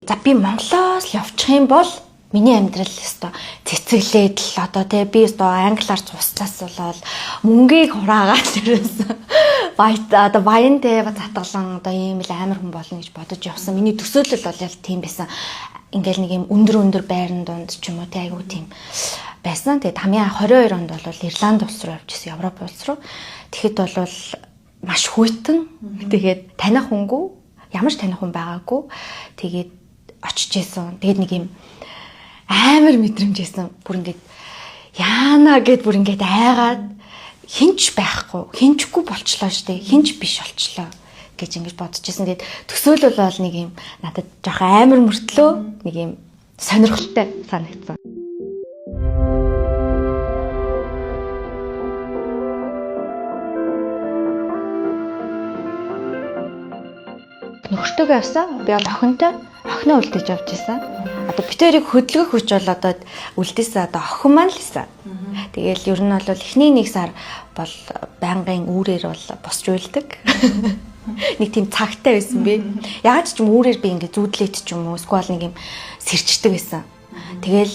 За би Монголоос явчих юм бол миний амьдрал өстой цэцэглээд л одоо тий би өстой англиар цуцлаас болоод мөнгийг хураагаад ерөөсөн одоо баянтэй затгалан одоо ийм л амар хүн болно гэж бодож явсан. Миний төсөөлөл бол ял тийм байсан. Ингээл нэг юм өндөр байрны дунд ч юм уу тий айгуу тийм байсан. Тэгээд хамгийн 22 онд бол Ирланд улс руу явжсэн, Европ улс руу. Тэгэхэд бол маш хүйтэн. Тэгээд таних хүнгүй, ямар ч таних хүн байгаагүй. Тэгээд очиж исэн. Тэгээд нэг юм амар мэдрэмжсэн. Бүр ингээд яана гэд бүр ингээд айгаад хинч байхгүй, хинчгүй болчлоо штэ. Хинч биш болчлоо гэж ингэж бодож исэн. Тэгээд төсөөлөл бол нэг юм надад жоох амар мөртлөө нэг юм сонирхолтой санагдсан. Нөхөртөөгөө явсан. Би бол охиноо үлдээж явж исэн. Одоо битэрийг хөдөлгөх хүч бол одоо үлдээсэн одоо охин маань л исэн. Тэгээл ер нь бол эхний нэг сар бол байнгын үүрээр бол босч уйлдаг. Нэг тийм цагтай байсан би. Ягаад ч юм үүрээр би ингээ зүүдлээд ч юм уу эсвэл нэг юм сэрчдэг байсан. Тэгэл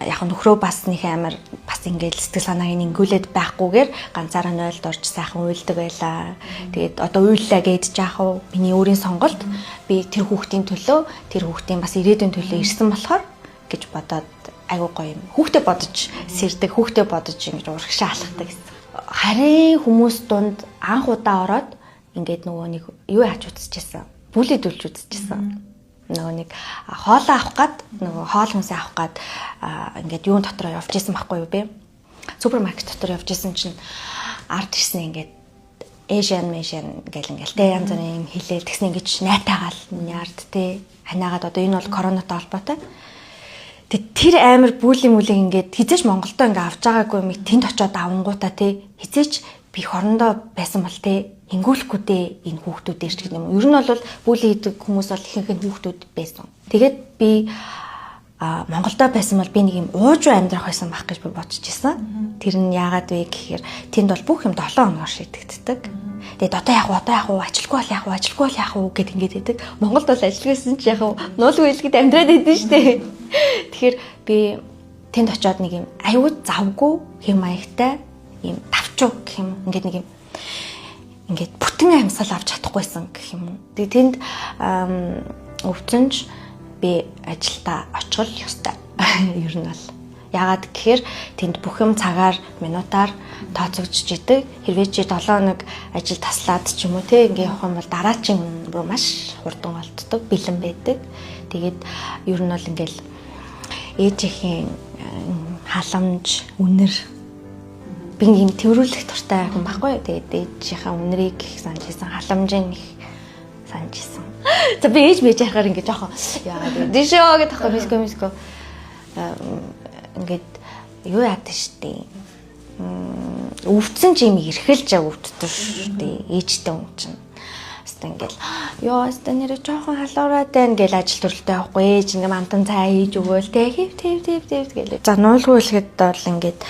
яг нөхрөө бас нэг амар бас ингээл сэтгэл санааг ингүүлээд байхгүйгээр ганцаараа нойлд орж сайхан уйлдаг байлаа. Тэгээд одоо уйллаа гэж яах вэ? Миний өөрийн сонголт. Би тэр хүүхдийн төлөө, тэр хүүхдийн бас ирээдүйн төлөө ирсэн болохоор гэж бодоод айгуу гоё юм. Хүүхдээ бодож сэрдэг, хүүхдээ бодож ингэж урагшаа алхдаг гэсэн. Харин хүмүүс дунд анх удаа ороод ингээд нөгөө нэг юу яаж үзчихсэн? Бүлэдүүлж үзчихсэн. Нөгөө нэг хоолоо авах гад нөгөө хоол хүнсээ авах гад ингээд юун дотроо явж исэн байхгүй юу би. Супермаркет дотор явж исэн чинь ард ирсэн ингээд Asian гэл ингээл тэ янз бүрийн юм хэлээл тэгсэн ингэж найтаагаал миний ард тэ ханаагаад одоо энэ бол коронавитой холбоотой. Тэр амар бүлийн мүлийг ингээд хизээч Монголдоо ингээд авч байгаагүй юм тэнд очиод авангуудаа тэ хизээч би хорондоо байсан бол тэ ингүүлэхгүй дээ энэ хүүхдүүдээр ч гэдэг юм. Ер нь бол бүлийн хийдэг хүмүүс бол ихэнх нь хүүхдүүд байсан. Тэгээд би Монголдо байсан бол би нэг юм уужуу амьдрах байсан байх гэж би бодож ирсэн. Тэр нь яагаад вэ гэхээр тэнд бол бүх юм 7 хоногор шийдэгддэг. Тэгээд одоо яах вэ? Ажилгүй бол яах вэ гэд ингэж хэлдэг. Монголд бол ажиллажсэн чи яах вэ? Нуулгүй хэлгээд амьдраад байдсан шүү дээ. Тэгэхээр би тэнд очиод нэг юм аюул завгүй хэм маягтай юм тавчуу гэх юм ингээд нэг юм ингээд бүтэн амьсгал авч чадахгүйсэн гэх юм уу. Тэгээ тэнд өвчнөж би ажилдаа очихл ёстой. Ер нь бол яагаад гэхээр тэнд бүх юм цагаар, минутаар тооцогдож идэг. Хэрвээ чи 7 хоног ажил таслаад ч юм уу те ингээ явах юм бол дараагийн руу маш хурдан олддог, бэлэн байдаг. Тэгээд ер нь бол ингээл ээжийн халамж, үнэр би юм тэрвэрлэх дуртай хүн байхгүй. Тэгээд ээжийнхаа үнэрийг их санаж исэн, халамжийн их санаж исэн. За би ээж мэж яхаар ингэ жоохон яагаад дэшөө гэдэг тахаа миско ингээд юу яадаг штий. Өвдсөн ч юм эрхэлж өвддөг штий. Ээжтэй хүн чинь. Хаста ингээл ёо хаста нэрэ жоохон халуураад байна гэл ажил төрөлтэй явахгүй ээж ингээм амтан цай хийж өгөөл те хив гэлээ. За нуулгүй хэлэхэд бол ингээд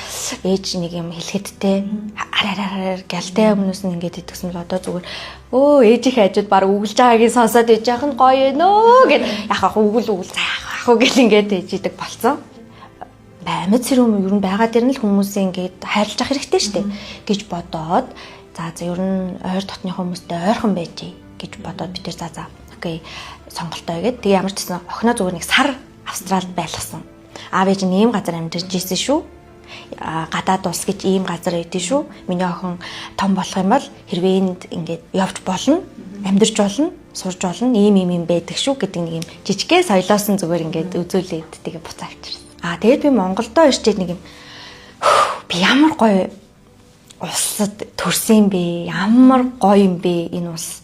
ээж нэг юм хэлэхэд те хараа гэлтэй өмнөөс нь ингээд идэгсэн л одоо зүгээр ээжийнхээ хажууд баг үгэлж байгаагийн сонсоод ээж яах нь гоё нөө гэд яхах үгэл заах уу гэл ингээд ээж идэг болцсон. Амьд сэрүүм ер нь байгаа дэр нь л хүмүүсийн ингээд хайрлаж ах хэрэгтэй штэ гэж бодоод за ер нь ойр дотны хүмүүстэй ойрхон байж гэж бодоод бид тэр за окей сонголтоо гэд тэг ямар ч гэсэн охиноо зүгээр нэг сар Австралид байлгасан. Аав ээж нь ийм газар амьдарч ирсэн шүү. Гадаад улс гэж ийм газар байдсан шүү. Миний охин том болох юм бол хэрвээ энд ингээд явж болно, амьдарч болно, сурж болно, ийм байдаг шүү гэдэг нэг юм жижигхэн соёлоосон зүгээр ингээд үзүүлээд тэгээ буцаа авчирсан. Тэгээд би Монголдо ирчээд нэг юм би ямар гоё улсад төрсөн бэ? Ямар гоё юм бэ энэ улс.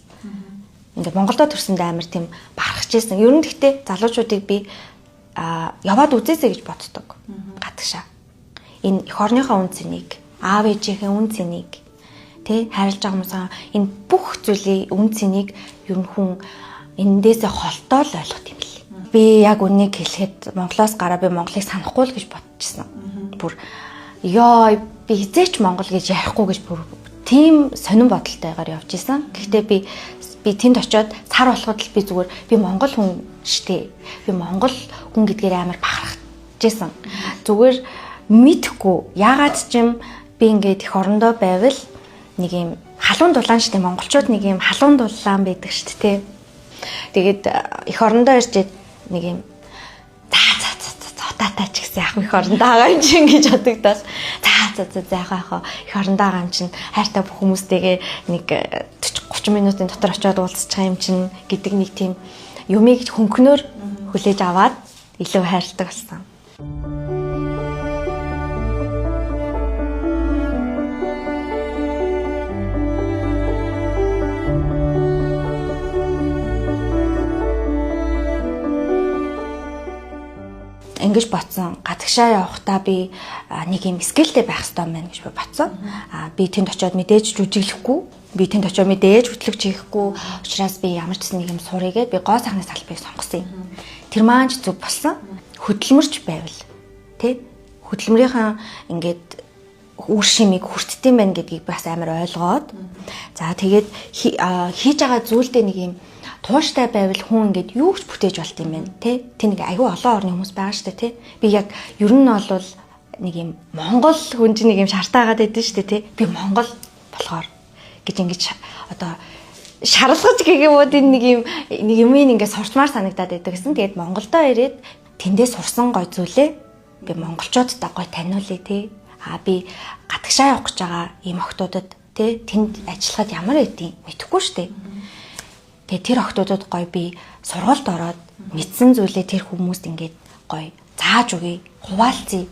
Ингээд Монголдо төрсөнд амар тийм барахж ирсэн. Ер нь гэхдээ залуучуудыг би яваад үзээсэй гэж боддог. Гадагшаа. Энэ эх орныхоо үн цэнийг, аав ээжийнхээ үн цэнийг тэ хайрлаж байгаа хүмүүсаа энэ бүх зүйлийн үн цэнийг ер нь хүн эндээсээ холтоо л ойлгох юм л. Би яг үнийг хэлэхэд Монголоос гараа би Монголыг санахгүй л гэж бодчихсон. Бүр ёо би хизээч Монгол гэж ярихгүй гэж бүр тийм сонирн бодолтойгоор явж исэн. Гэхдээ би би тэнд очиод сар болоход л би зүгээр би Монгол хүн штэ. Би Монгол хүн гэдгээр амар бахархажсэн. Зүгээр мэдхгүй яагаад ч юм би ингээд их орондоо байвал нэг юм халуун дулаан штэ, монголчууд нэг юм халуун дулаан байдаг штэ тий. Тэгээд их орондоо ирчээд нэг юм таатаач гэсэн яг их орондоо байгаа юм чинь гэж бодогдоод за яг их орондоо байгаа юм чинь хайртай бүх хүмүүстэйгээ нэг 40-30 минутын дотор очиод уулзчих юм чинь гэдэг нэг тийм юмыг хөнгөнөөр хүлээж аваад илүү хайрладаг болсон. Ингэж бодсон. Гадагшаа явахдаа би нэг юм скиллтэй байх хэрэгтэй байна гэж би бодсон. Би тэнд очиод мэдээж жүжиглэхгүй, би тэнд очиод мэдээж хөтлөгч хийхгүй. Учираас би ямар ч нэг юм сурыгээд би гоо сайхны салбарыг сонгосон юм. Тэр маань ч зүг болсон. Хөдөлмөрч байвал тий хөдөлмөрийнхаа ингээд үр шимийг хүртдэм байх гэдгийг бас амар ойлгоод за тэгээд хийж байгаа зүйлдээ нэг юм тууштай байвал хүн ингээд юу ч бүтээж болт юм байна тий. Тэ нэг аюу олон орны хүмүүс байгаа шүү дээ тий. Би яг ер нь бол нэг юм Монгол хүн чинь нэг юм шартаагаад байдсан шүү дээ тий. Би Монгол болохоор гэж ингэж одоо шарлгаж гэгэвүүд нэг юм ингээд сурчмаар санагдаад байдаг гэсэн. Тэгээд Монголдоо ирээд тэндээ сурсан гой зүйлээ би монголчуудад гой таниулъя тий. Би гадагшаа явах гэж байгаа ийм охтуудад тий тэнд ажиллахад ямар байдгийг мэдэхгүй шүү дээ. Тэгээ тэр охтуудад гоё би сургуульд ороод мэдсэн зүйлээ тэр хүмүүст ингээд гоё зааж өгье, хуваалцъя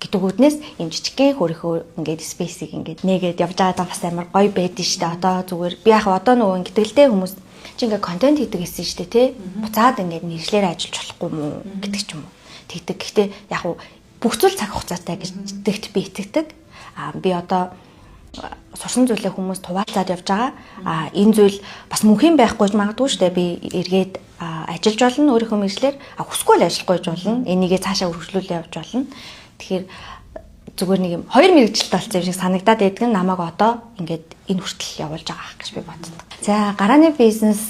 гэдэг үднээс юм жижигхэн хөрөхөө ингээд спейсийг ингээд нэгээд явж байгаа бас амар гоё байдэн штэ. Одоо зүгээр би яг одоо нөгөө ингэдэлтэй хүмүүс чи ингээд контент хийдэг гэсэн штэ тий. Буцаад ингээд мэржлэр ажиллаж болохгүй мүү гэдэг ч юм уу. Тэгдэг. Гэхдээ яг бүх зүйл цаг хугацаатай гэдэгт би итгэдэг. Би одоо сурсан зүйлээ хүмүүс хуваалцаад явж байгаа. Энэ зүйл бас мөнхийн байхгүй магадгүй шүү дээ. Би эргээд ажиллаж болно өөрийнхөө мэржлэр. Хүсгүй л ажиллахгүй болно. Энийгээ цаашаа үргэлжлүүлээ явж болно. Тэгэхээр зүгээр нэг юм хоёр мэргэжилт болсон юм шиг санагдаад байдаг нь намайг одоо ингээд энэ хүртэл явуулж байгаа гэж би боддог. За гарааны бизнес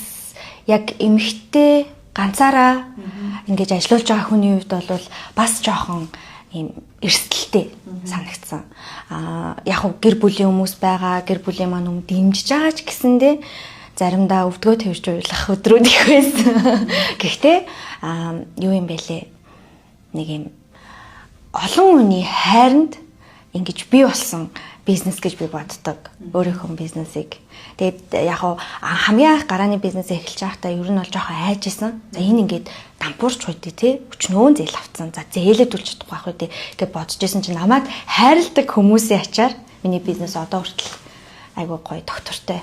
яг эмэгтэй ганцаараа ингэж ажиллаж байгаа хүний хувьд бол бас жоохон ийм эрсдэлтэй санагдсан. Яг гэр бүлийн хүмүүс байгаа, гэр бүлийн маань өмнө дэмжиж байгаа ч гэсэндээ заримдаа өвдгөө тавьж уйлах өдрүүд их байсан. Гэхдээ юу юм бэлээ? Нэг юм олон хүний хайранд ингэж бий болсон бизнес гэж би боддог. Өөрийнхөө бизнесийг. Тэгээд яг хамгийн анх гарааны бизнесээ эхэлж байхдаа ер нь бол жоохон айжсэн. За энэ ингээд дампуурч хойд тий. Өчнөөн зээл авцсан. За зээлээд үлж чадахгүй байх үү тий. Гэж бодож исэн чинь намайг хайрладаг хүмүүсийн ачаар миний бизнес одоо хүртэл айгүй гоё доктортой